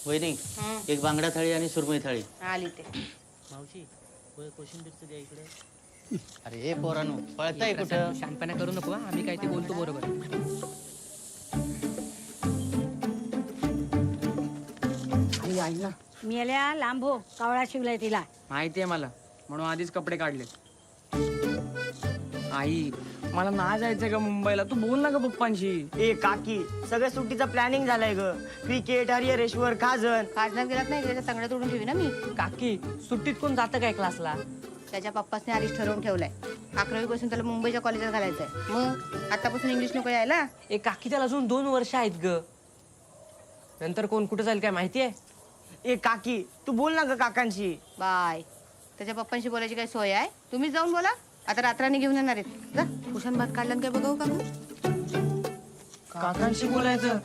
वहिनी एक बांगडा थाळी आणि सुरमई थाळी. आली ते. मावशी कोशिंबीरचं द्या इकडे. अरे पोरानो पळताय तू कुठं? शांतपणा करू नको हा. आम्ही काय ते बोलतो बरोबर. आई आई ना मी आल्या लांब हो कावळा शिवलाय तिला. माहितीये मला, म्हणून आधीच कपडे काढले. आई मला ना जायचंय का मुंबईला, तू बोल ना ग पप्पांशी. ए काकी सगळ्या सुट्टीचा प्लॅनिंग झालाय ग. क्रिकेट हरिहरेश्वर खाजन. काढण्यात गेलात नाही त्याच्या तंगड्या तोडून ठेवी ना मी. काकी सुट्टीत कोण जातं काय क्लासला? त्याच्या पप्पासने आधीच ठरवून ठेवलाय 11वी पासून त्याला मुंबईच्या कॉलेजात घालायचंय. मग आतापासून इंग्लिश नको यायला. ए काकी त्याला अजून 2 वर्ष आहेत ग. नंतर कोण कुठे जाईल काय माहितीये? ए काकी तू बोल ना ग काकांशी. बाय. त्याच्या पप्पांशी बोलायची काय सोय आहे? तुम्हीच जाऊन बोला. आता रात्राने घेऊन येणार आहेत. जा उशान भात काढला काय बघाऊ काकू. काकांशी बोलायचं